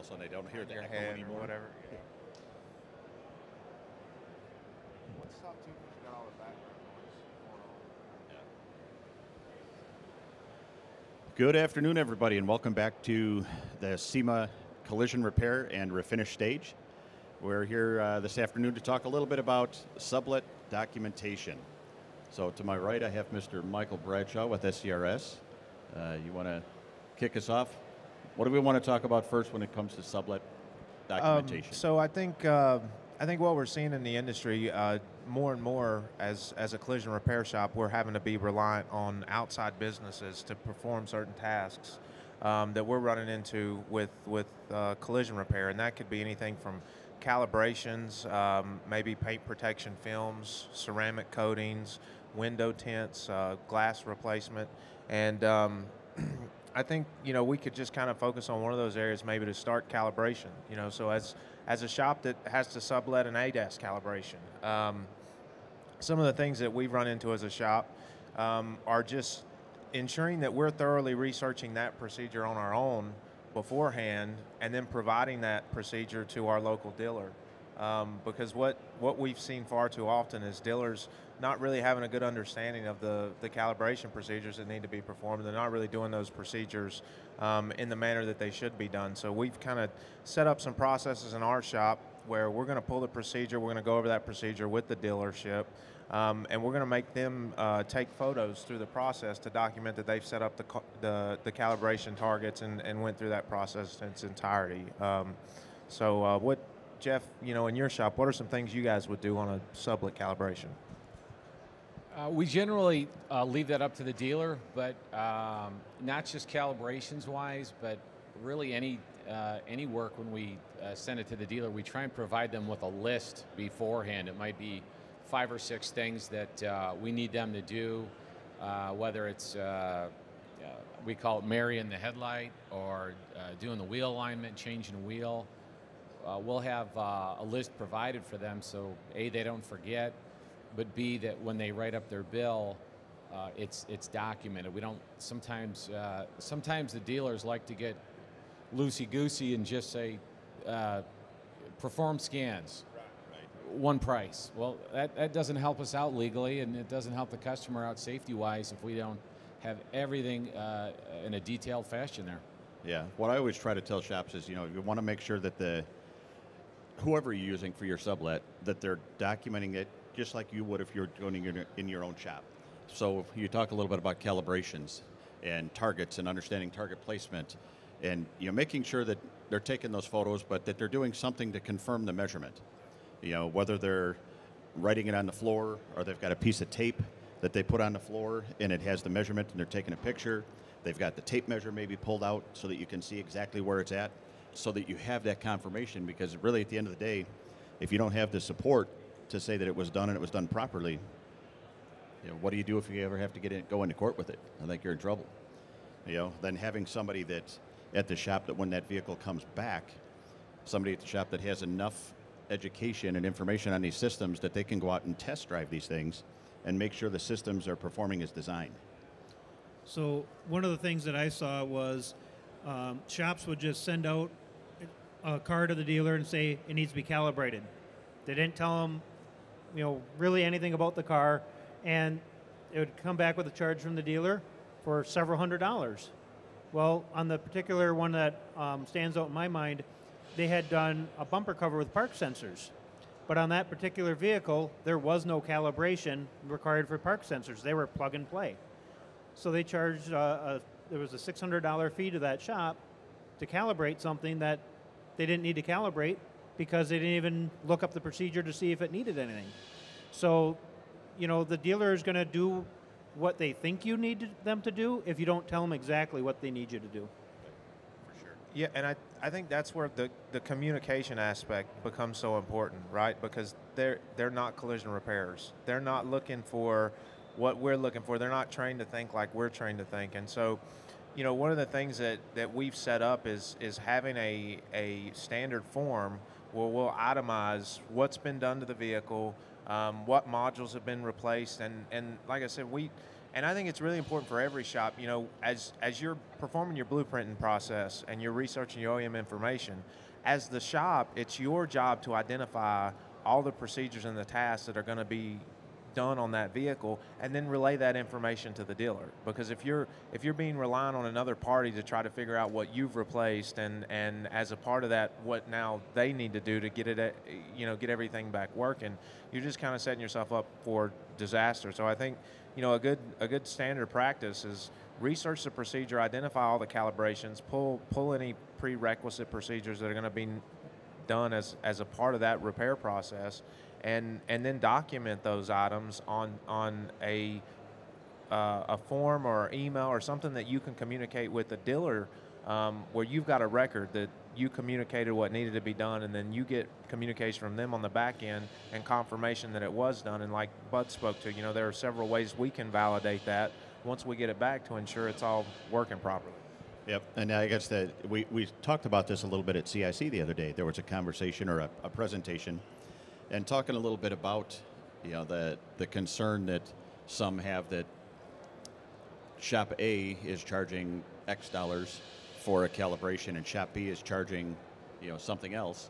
of a sudden I don't hear the your echo head anymore. or whatever. Yeah. What's up too? Because you got all the background noise going on. Yeah. Good afternoon, everybody, and welcome back to the SEMA Collision Repair and Refinish stage. We're here this afternoon to talk a little bit about sublet documentation. So to my right, I have Mr. Michael Bradshaw with SCRS. You want to kick us off? What do we want to talk about first when it comes to sublet documentation? So I think what we're seeing in the industry more and more as a collision repair shop, we're having to be reliant on outside businesses to perform certain tasks that we're running into with collision repair, and that could be anything from calibrations, maybe paint protection films, ceramic coatings, window tints, glass replacement, and I think we could just kind of focus on one of those areas maybe to start calibration. So as a shop that has to sublet an ADAS calibration, some of the things that we've run into as a shop are just ensuring that we're thoroughly researching that procedure on our own beforehand, and then providing that procedure to our local dealer. Because what we've seen far too often is dealers not really having a good understanding of the calibration procedures that need to be performed. They're not really doing those procedures in the manner that they should be done. So we've kind of set up some processes in our shop where we're going to pull the procedure, we're going to go over that procedure with the dealership, and we're going to make them take photos through the process to document that they've set up the calibration targets and went through that process in its entirety. So Jeff, in your shop, what are some things you guys would do on a sublet calibration? We generally leave that up to the dealer, but not just calibrations-wise, but really any work when we send it to the dealer, we try and provide them with a list beforehand. It might be 5 or 6 things that we need them to do, whether it's we call it marrying the headlight or doing the wheel alignment, changing a wheel. We'll have a list provided for them, so A, they don't forget, but B, that when they write up their bill, it's documented. We don't sometimes the dealers like to get loosey-goosey and just say perform scans, one price. Well, that doesn't help us out legally, and it doesn't help the customer out safety-wise if we don't have everything in a detailed fashion there. Yeah, what I always try to tell shops is, you want to make sure that whoever you're using for your sublet, that they're documenting it just like you would if you're doing it in your own shop. So you talk a little bit about calibrations and targets and understanding target placement, and making sure that they're taking those photos, but that they're doing something to confirm the measurement. Whether they're writing it on the floor or they've got a piece of tape that they put on the floor and it has the measurement and they're taking a picture. They've got the tape measure maybe pulled out so that you can see exactly where it's at, so that you have that confirmation, because really at the end of the day, if you don't have the support to say that it was done and it was done properly, what do you do if you ever have to go into court with it? I think you're in trouble. Then having somebody that's at the shop that when that vehicle comes back, somebody at the shop that has enough education and information on these systems that they can go out and test drive these things and make sure the systems are performing as designed. So one of the things that I saw was shops would just send out a car to the dealer and say it needs to be calibrated. They didn't tell them, really anything about the car, and it would come back with a charge from the dealer for several $100s. Well, on the particular one that stands out in my mind, they had done a bumper cover with park sensors. But on that particular vehicle, there was no calibration required for park sensors. They were plug and play. So they charged, there was a $600 fee to that shop to calibrate something that they didn't need to calibrate because they didn't even look up the procedure to see if it needed anything. So, the dealer is going to do what they think you need them to do if you don't tell them exactly what they need you to do. For sure. Yeah, and I think that's where the communication aspect becomes so important, right? Because they're not collision repairers. They're not looking for what we're looking for. They're not trained to think like we're trained to think. And so, one of the things that we've set up is having a standard form where we'll itemize what's been done to the vehicle, what modules have been replaced, and like I said, And I think it's really important for every shop, you know, as you're performing your blueprinting process and you're researching your OEM information, as the shop, it's your job to identify all the procedures and the tasks that are going to be done on that vehicle, and then relay that information to the dealer. Because if you're being reliant on another party to try to figure out what you've replaced, and as a part of that, what now they need to do to get it, you know, get everything back working, you're just kind of setting yourself up for disaster. So I think, you know, a good standard practice is research the procedure, identify all the calibrations, pull any prerequisite procedures that are going to be done as a part of that repair process, and then document those items on a form or email or something that you can communicate with the dealer, where you've got a record that you communicated what needed to be done, and then you get communication from them on the back end and confirmation that it was done. And like Bud spoke to, you know, there are several ways we can validate that once we get it back to ensure it's all working properly. Yep, and I guess that we talked about this a little bit at CIC the other day. There was a conversation or a presentation, and talking a little bit about, you know, the concern that some have that Shop A is charging X dollars for a calibration and Shop B is charging, you know, something else.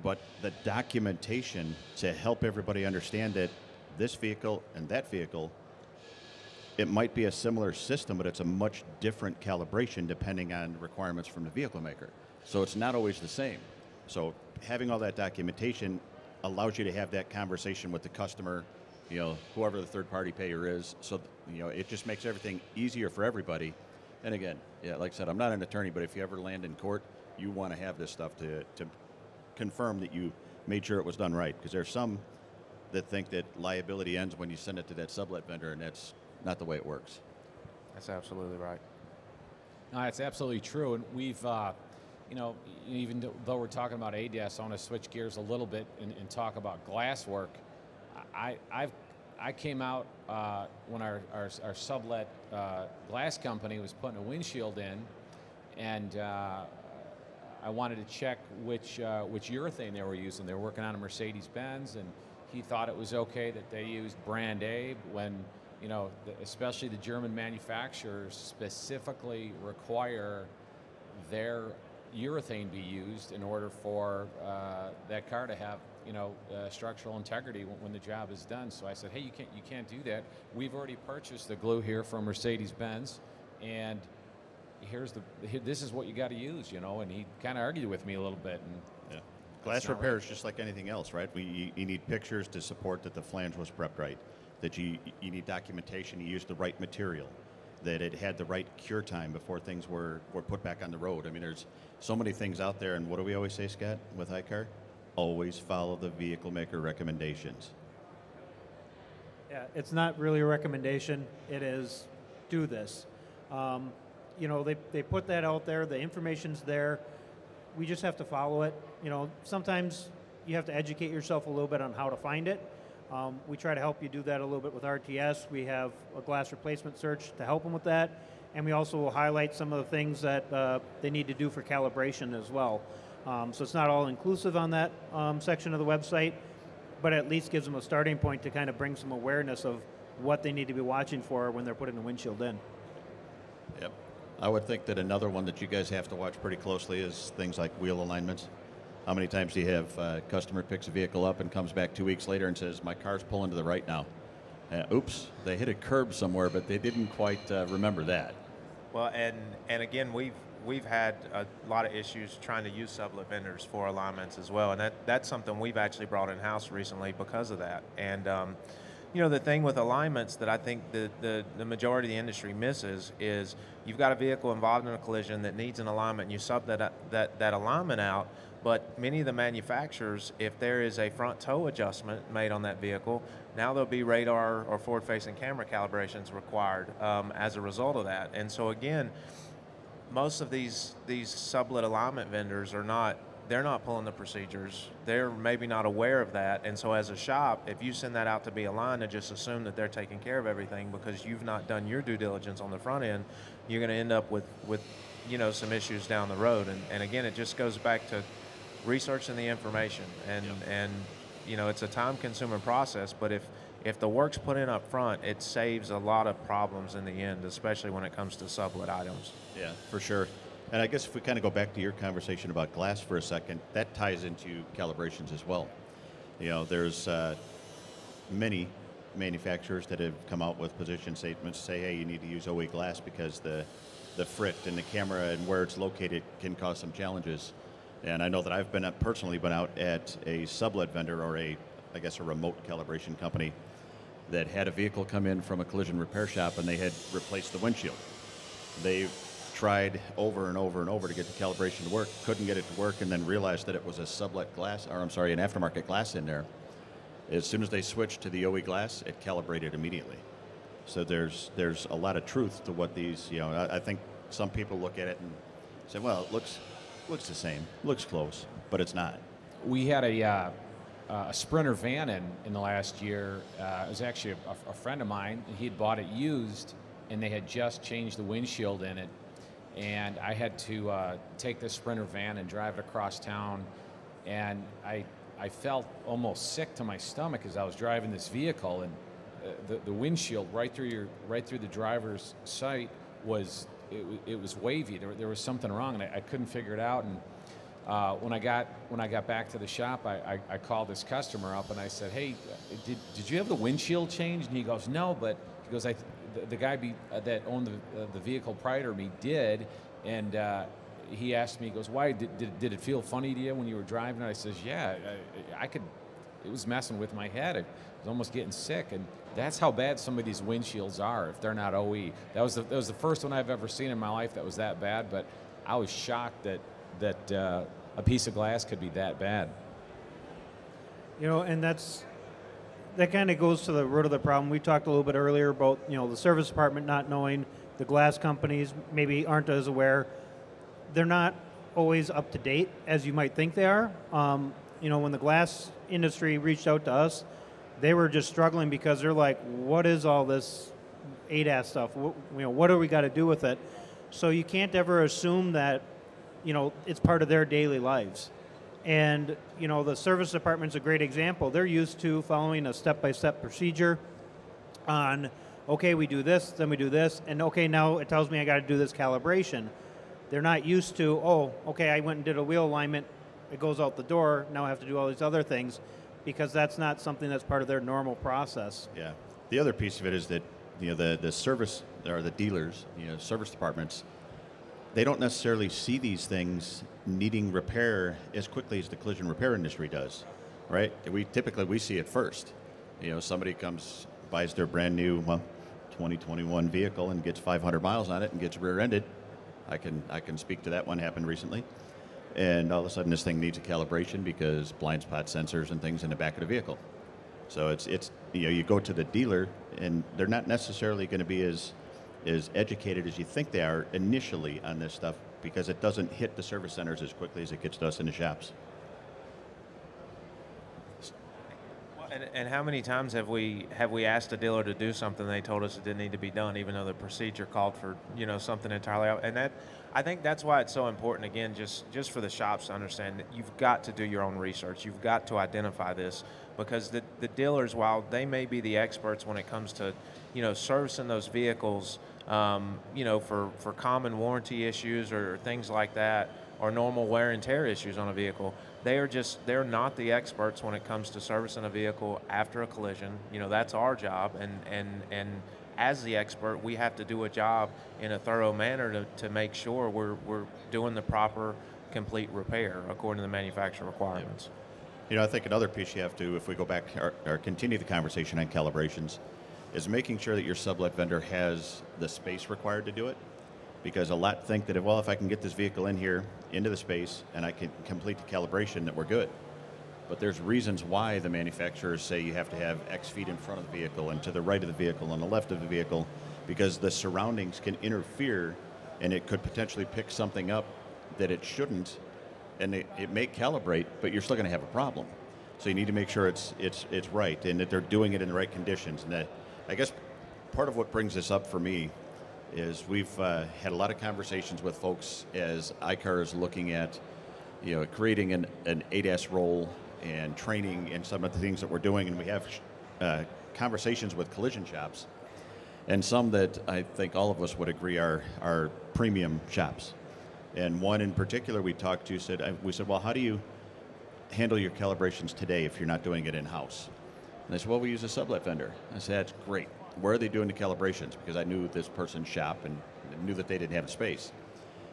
But the documentation to help everybody understand that this vehicle and that vehicle, it might be a similar system, but it's a much different calibration depending on requirements from the vehicle maker. So it's not always the same. So having all that documentation allows you to have that conversation with the customer, you know, whoever the third-party payer is. So, you know, it just makes everything easier for everybody. And again, yeah, like I said, I'm not an attorney, but if you ever land in court, you want to have this stuff to confirm that you made sure it was done right. Because there's some that think that liability ends when you send it to that sublet vendor, and that's not the way it works. That's absolutely right. No, that's absolutely true. And we've, you know, even though we're talking about ADAS, I want to switch gears a little bit and talk about glass work. I came out when our sublet glass company was putting a windshield in, and I wanted to check which urethane they were using. They were working on a Mercedes-Benz, and he thought it was okay that they used brand A when, you know, especially the German manufacturers specifically require their urethane be used in order for that car to have, you know, structural integrity when the job is done. So I said, hey, you can't do that. We've already purchased the glue here from Mercedes-Benz, and this is what you got to use, you know. And he kind of argued with me a little bit. And yeah, glass repair is just like anything else, right? You need pictures to support that the flange was prepped right, that you need documentation, you used the right material, that it had the right cure time before things were put back on the road. I mean, there's so many things out there, and what do we always say, Scott, with ICAR? Always follow the vehicle maker recommendations. Yeah, it's not really a recommendation. It is do this. You know, they put that out there. The information's there. We just have to follow it. You know, sometimes you have to educate yourself a little bit on how to find it. We try to help you do that a little bit with RTS. We have a glass replacement search to help them with that. And we also will highlight some of the things that they need to do for calibration as well. So it's not all inclusive on that section of the website, but at least gives them a starting point to kind of bring some awareness of what they need to be watching for when they're putting the windshield in. Yep. I would think that another one that you guys have to watch pretty closely is things like wheel alignments. How many times do you have a customer picks a vehicle up and comes back 2 weeks later and says, my car's pulling to the right now? Oops, they hit a curb somewhere, but they didn't quite remember that. Well, and again, we've had a lot of issues trying to use sublet vendors for alignments as well, and that's something we've actually brought in-house recently because of that. And you know, the thing with alignments that I think the majority of the industry misses is you've got a vehicle involved in a collision that needs an alignment, and you sub that alignment out, but many of the manufacturers, if there is a front toe adjustment made on that vehicle, now there'll be radar or forward-facing camera calibrations required as a result of that. And so again, most of these sublet alignment vendors they're not pulling the procedures. They're maybe not aware of that. And so as a shop, if you send that out to be aligned and just assume that they're taking care of everything because you've not done your due diligence on the front end, you're going to end up with you know, some issues down the road. And again, it just goes back to researching the information. And you know, it's a time-consuming process, but if if the work's put in up front, it saves a lot of problems in the end, especially when it comes to sublet items. Yeah, for sure. And I guess if we kind of go back to your conversation about glass for a second, that ties into calibrations as well. You know, there's many manufacturers that have come out with position statements say, hey, you need to use OE glass because the frit and the camera and where it's located can cause some challenges. And I know that I've personally been out at a sublet vendor, or I guess a remote calibration company, that had a vehicle come in from a collision repair shop and they had replaced the windshield. They tried over and over and over to get the calibration to work, couldn't get it to work, and then realized that it was a sublet glass, or I'm sorry, an aftermarket glass in there. As soon as they switched to the OE glass, it calibrated immediately. So there's a lot of truth to what these, you know, I think some people look at it and say, well, it looks the same, looks close, but it's not. We had a Sprinter van in the last year. It was actually a friend of mine. He had bought it used, and they had just changed the windshield in it. And I had to take this Sprinter van and drive it across town. And I felt almost sick to my stomach as I was driving this vehicle. And the windshield right through the driver's sight was wavy. There was something wrong, and I couldn't figure it out. And when I got back to the shop, I called this customer up and I said, "Hey, did you have the windshield changed?" And he goes, "No," but he goes, the guy that owned the vehicle prior to me did, and he asked me, he goes, "Why did it feel funny to you when you were driving?" And I says, "Yeah, I could. It was messing with my head. I was almost getting sick." And that's how bad some of these windshields are if they're not OE. That was the first one I've ever seen in my life that was that bad. But I was shocked that a piece of glass could be that bad. You know, and that kind of goes to the root of the problem. We talked a little bit earlier about, you know, the service department not knowing, the glass companies maybe aren't as aware. They're not always up to date as you might think they are. You know, when the glass industry reached out to us, they were just struggling because they're like, what is all this ADAS stuff? What do we got to do with it? So you can't ever assume that, you know, it's part of their daily lives. And, you know, the service department's a great example. They're used to following a step-by-step procedure on, okay, we do this, then we do this, and okay, now it tells me I got to do this calibration. They're not used to, oh, okay, I went and did a wheel alignment, it goes out the door, now I have to do all these other things, because that's not something that's part of their normal process. Yeah. The other piece of it is that, you know, the service, or the dealers, you know, service departments, they don't necessarily see these things needing repair as quickly as the collision repair industry does, right? We typically see it first. You know, somebody buys their brand new 2021 vehicle and gets 500 miles on it and gets rear-ended. I can speak to that one, happened recently. And all of a sudden this thing needs a calibration because blind spot sensors and things in the back of the vehicle. So it's you know, you go to the dealer and they're not necessarily going to be as educated as you think they are initially on this stuff, because it doesn't hit the service centers as quickly as it gets to us in the shops. And how many times have we asked a dealer to do something they told us it didn't need to be done, even though the procedure called for, you know, something entirely out? And that, I think that's why it's so important, again, just for the shops to understand that you've got to do your own research. You've got to identify this, because the dealers, while they may be the experts when it comes to, you know, servicing those vehicles, you know, for common warranty issues or things like that, or normal wear and tear issues on a vehicle, they're not the experts when it comes to servicing a vehicle after a collision. You know, that's our job, and as the expert, we have to do a job in a thorough manner to make sure we're doing the proper, complete repair according to the manufacturer requirements. You know, I think another piece you have to, if we go back or continue the conversation on calibrations, is making sure that your sublet vendor has the space required to do it. Because a lot think that, well, if I can get this vehicle in here, into the space, and I can complete the calibration, that we're good. But there's reasons why the manufacturers say you have to have X feet in front of the vehicle and to the right of the vehicle and the left of the vehicle, because the surroundings can interfere and it could potentially pick something up that it shouldn't, and it may calibrate, but you're still going to have a problem. So you need to make sure it's right and that they're doing it in the right conditions. And that, I guess part of what brings this up for me is we've had a lot of conversations with folks as ICAR is looking at, you know, creating an ADAS role and training and some of the things that we're doing, and we have conversations with collision shops, and some that I think all of us would agree are premium shops. And one in particular we talked to we said, well, how do you handle your calibrations today if you're not doing it in-house? And they said, well, we use a sublet vendor. I said, that's great. Where are they doing the calibrations? Because I knew this person's shop and knew that they didn't have space.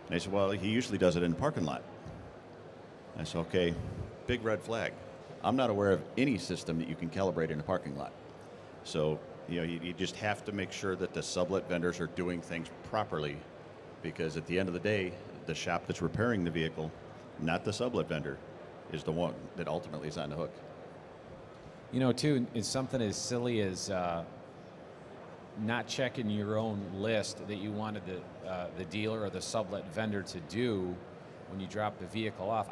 And they said, well, he usually does it in the parking lot. I said, okay, big red flag. I'm not aware of any system that you can calibrate in a parking lot. So, you just have to make sure that the sublet vendors are doing things properly, because at the end of the day, the shop that's repairing the vehicle, not the sublet vendor, is the one that ultimately is on the hook. Too, it's something as silly as not checking your own list that you wanted the dealer or the sublet vendor to do when you drop the vehicle off.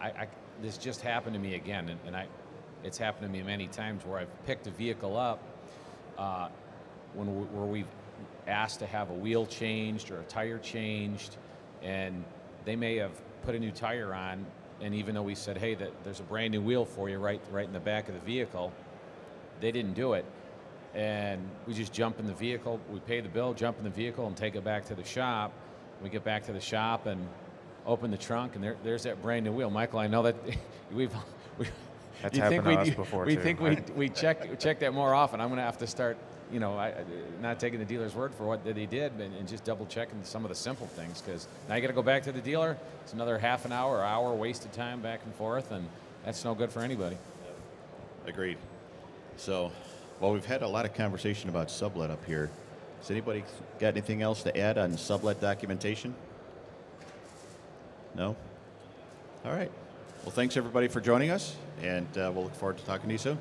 This just happened to me again, and it's happened to me many times where I've picked a vehicle up where we've asked to have a wheel changed or a tire changed, and they may have put a new tire on, and even though we said, hey, there's a brand new wheel for you right in the back of the vehicle, they didn't do it. And we just jump in the vehicle, we pay the bill, jump in the vehicle, and take it back to the shop. We get back to the shop and open the trunk, and there's that brand new wheel. Michael, I know that That's happened to us before, we too. think we check that more often. I'm going to have to start, not taking the dealer's word for what they did, and just double checking some of the simple things, because now you got to go back to the dealer. It's another half an hour or hour wasted time back and forth, and that's no good for anybody. Agreed. So, well, we've had a lot of conversation about sublet up here. Has anybody got anything else to add on sublet documentation? No? All right. Well, thanks everybody for joining us, and we'll look forward to talking to you soon.